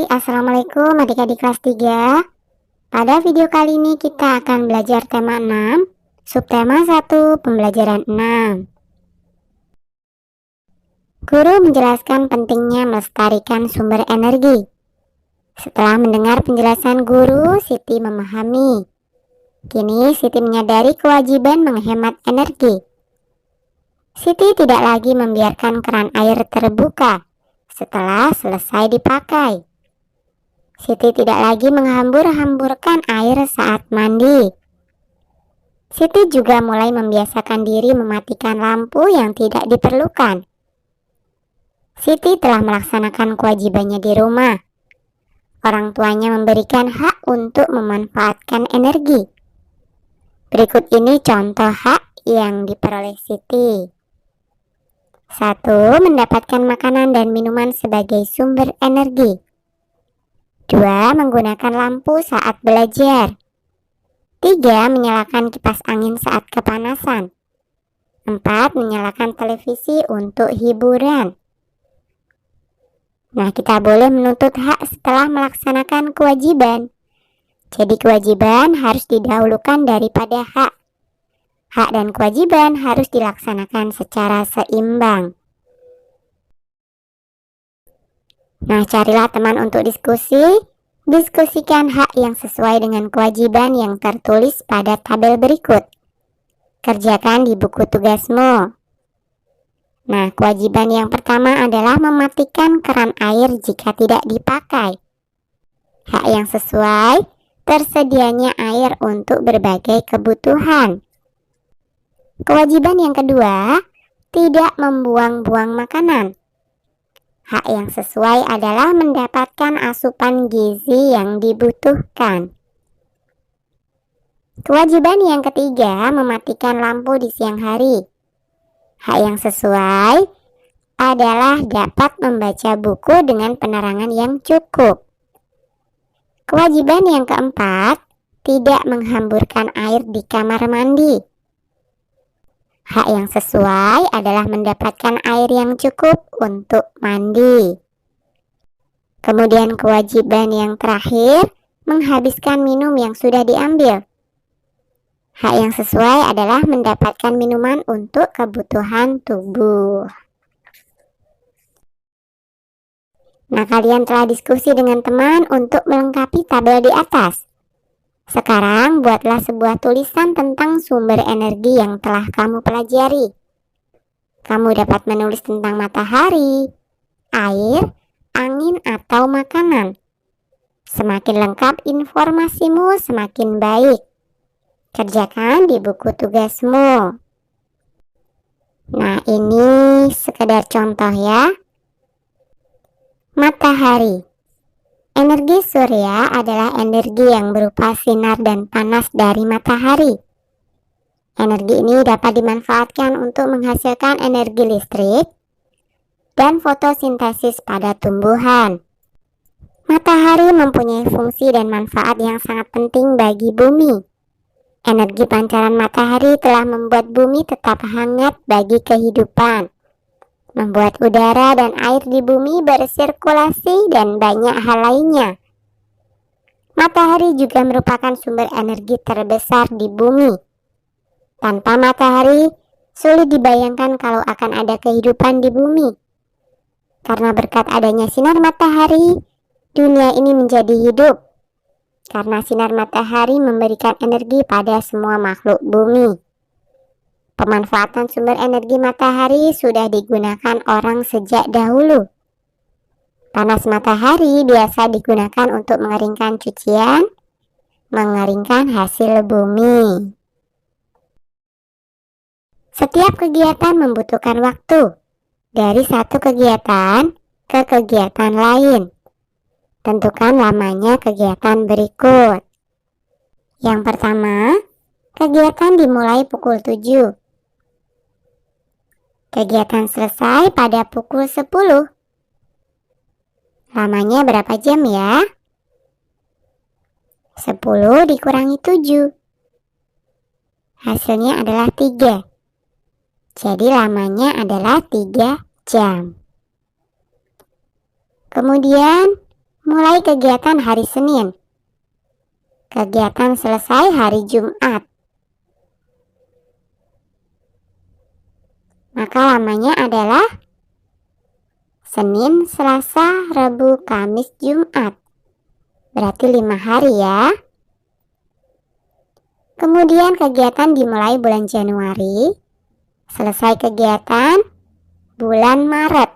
Assalamualaikum adik-adik kelas 3. Pada video kali ini kita akan belajar tema 6, subtema 1, pembelajaran 6. Guru menjelaskan pentingnya melestarikan sumber energi. Setelah mendengar penjelasan guru, Siti memahami. Kini Siti menyadari kewajiban menghemat energi. Siti tidak lagi membiarkan keran air terbuka setelah selesai dipakai. Siti tidak lagi menghambur-hamburkan air saat mandi. Siti juga mulai membiasakan diri mematikan lampu yang tidak diperlukan. Siti telah melaksanakan kewajibannya di rumah. Orang tuanya memberikan hak untuk memanfaatkan energi. Berikut ini contoh hak yang diperoleh Siti. 1. Mendapatkan makanan dan minuman sebagai sumber energi. 2. Menggunakan lampu saat belajar. 3. Menyalakan kipas angin saat kepanasan. 4. Menyalakan televisi untuk hiburan. Nah, kita boleh menuntut hak setelah melaksanakan kewajiban. Jadi kewajiban harus didahulukan daripada hak. Hak dan kewajiban harus dilaksanakan secara seimbang. Nah, carilah teman untuk diskusi. Diskusikan hak yang sesuai dengan kewajiban yang tertulis pada tabel berikut. Kerjakan di buku tugasmu. Nah, kewajiban yang pertama adalah mematikan keran air jika tidak dipakai. Hak yang sesuai, tersedianya air untuk berbagai kebutuhan. Kewajiban yang kedua, tidak membuang-buang makanan. Hak yang sesuai adalah mendapatkan asupan gizi yang dibutuhkan. Kewajiban yang ketiga, mematikan lampu di siang hari. Hak yang sesuai adalah dapat membaca buku dengan penerangan yang cukup. Kewajiban yang keempat, tidak menghamburkan air di kamar mandi. Hak yang sesuai adalah mendapatkan air yang cukup untuk mandi. Kemudian kewajiban yang terakhir, menghabiskan minum yang sudah diambil. Hak yang sesuai adalah mendapatkan minuman untuk kebutuhan tubuh. Nah, kalian telah diskusi dengan teman untuk melengkapi tabel di atas. Sekarang buatlah sebuah tulisan tentang sumber energi yang telah kamu pelajari. Kamu dapat menulis tentang matahari, air, angin, atau makanan. Semakin lengkap informasimu, semakin baik. Kerjakan di buku tugasmu. Nah, ini sekedar contoh ya. Matahari. Energi surya adalah energi yang berupa sinar dan panas dari matahari. Energi ini dapat dimanfaatkan untuk menghasilkan energi listrik dan fotosintesis pada tumbuhan. Matahari mempunyai fungsi dan manfaat yang sangat penting bagi bumi. Energi pancaran matahari telah membuat bumi tetap hangat bagi kehidupan, membuat udara dan air di bumi bersirkulasi dan banyak hal lainnya. Matahari juga merupakan sumber energi terbesar di bumi. Tanpa matahari, sulit dibayangkan kalau akan ada kehidupan di bumi. Karena berkat adanya sinar matahari, dunia ini menjadi hidup. Karena sinar matahari memberikan energi pada semua makhluk bumi. Pemanfaatan sumber energi matahari sudah digunakan orang sejak dahulu. Panas matahari biasa digunakan untuk mengeringkan cucian, mengeringkan hasil bumi. Setiap kegiatan membutuhkan waktu dari satu kegiatan ke kegiatan lain. Tentukan lamanya kegiatan berikut. Yang pertama, kegiatan dimulai pukul 7. Kegiatan selesai pada pukul 10. Lamanya berapa jam ya? 10 dikurangi 7. Hasilnya adalah 3. Jadi lamanya adalah 3 jam. Kemudian Mulai kegiatan hari Senin. Kegiatan selesai hari Jumat. Maka lamanya adalah Senin, Selasa, Rabu, Kamis, Jumat. Berarti 5 hari ya. Kemudian kegiatan dimulai bulan Januari, selesai kegiatan bulan Maret.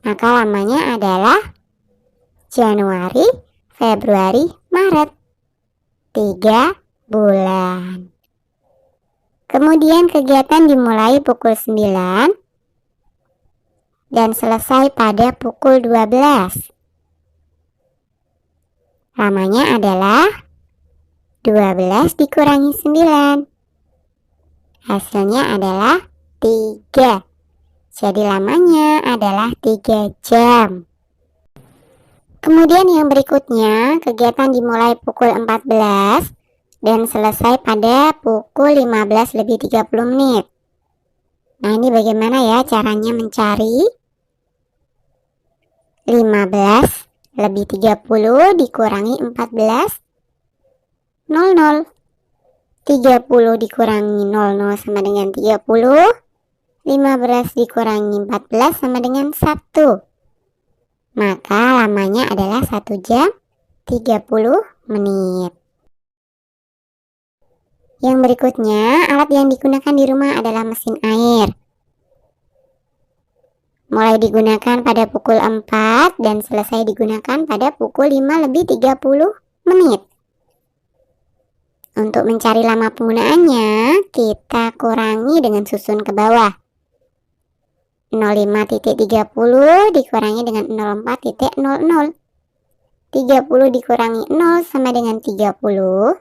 Maka lamanya adalah Januari, Februari, Maret. 3 bulan. Kemudian kegiatan dimulai pukul 9 dan selesai pada pukul 12. Lamanya adalah 12 dikurangi 9. Hasilnya adalah 3. Jadi lamanya adalah 3 jam. Kemudian yang berikutnya, kegiatan dimulai pukul 14 dan selesai pada pukul 15 lebih 30 menit. Nah, ini bagaimana ya caranya mencari 15 lebih 30 dikurangi 14, 00. 30 dikurangi 00 sama dengan 30. 15 dikurangi 14 sama dengan 1. Maka lamanya adalah 1 jam 30 menit. Yang berikutnya, alat yang digunakan di rumah adalah mesin air. Mulai digunakan pada pukul 4 dan selesai digunakan pada pukul 5 lebih 30 menit. Untuk mencari lama penggunaannya, kita kurangi dengan susun ke bawah. 05.30 dikurangi dengan 04.00. 30 dikurangi 0 sama dengan 30.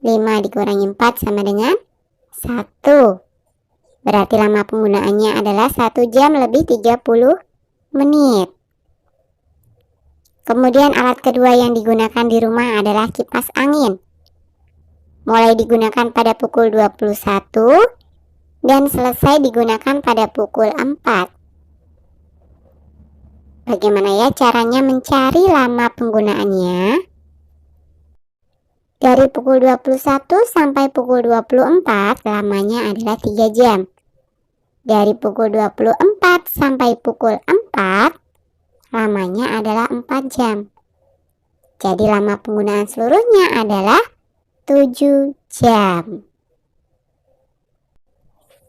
5 dikurangi 4 sama dengan 1. Berarti lama penggunaannya adalah 1 jam lebih 30 menit. Kemudian alat kedua yang digunakan di rumah adalah kipas angin. Mulai digunakan pada pukul 21 dan selesai digunakan pada pukul 4. Bagaimana ya caranya mencari lama penggunaannya? Dari pukul 21 sampai pukul 24 lamanya adalah 3 jam. Dari pukul 24 sampai pukul 4 lamanya adalah 4 jam. Jadi lama penggunaan seluruhnya adalah 7 jam.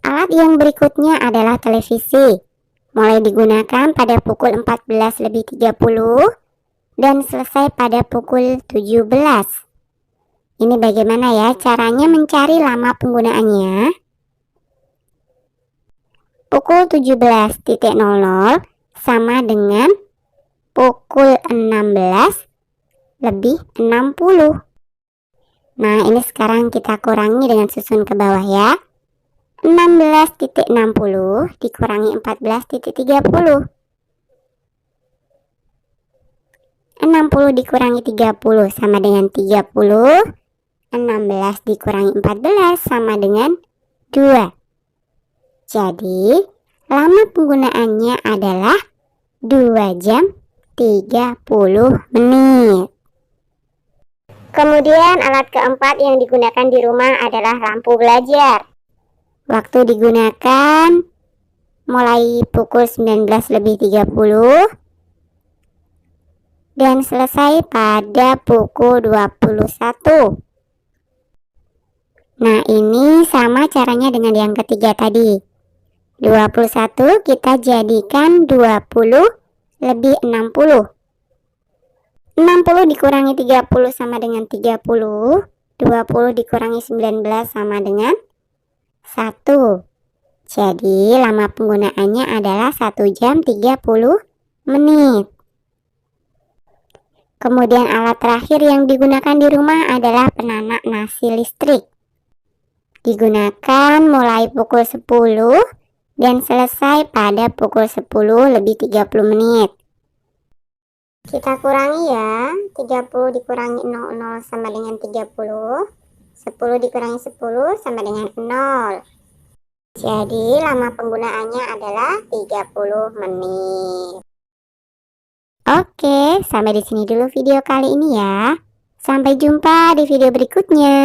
Alat yang berikutnya adalah televisi. Mulai digunakan pada pukul 14 lebih 30 dan selesai pada pukul 17. Ini bagaimana ya caranya mencari lama penggunaannya? Pukul 17.00 sama dengan pukul 16 lebih 60. Nah, ini sekarang kita kurangi dengan susun ke bawah ya. 16.60 dikurangi 14.30. 60 dikurangi 30 sama dengan 30. 16 dikurangi 14 sama dengan 2. Jadi, lama penggunaannya adalah 2 jam 30 menit. Kemudian alat keempat yang digunakan di rumah adalah lampu belajar. Waktu digunakan mulai pukul 19 lebih 30 dan selesai pada pukul 21. Nah, ini sama caranya dengan yang ketiga tadi. 21 kita jadikan 20 lebih 60. 60 dikurangi 30 sama dengan 30. 20 dikurangi 19 sama dengan 1. Jadi lama penggunaannya adalah 1 jam 30 menit. Kemudian alat terakhir yang digunakan di rumah adalah penanak nasi listrik. Digunakan mulai pukul 10 dan selesai pada pukul 10 lebih 30 menit. Kita kurangi ya, 30 dikurangi 00 sama dengan 30, 10 dikurangi 10 sama dengan 0. Jadi lama penggunaannya adalah 30 menit. Oke, sampai di sini dulu video kali ini ya. Sampai jumpa di video berikutnya.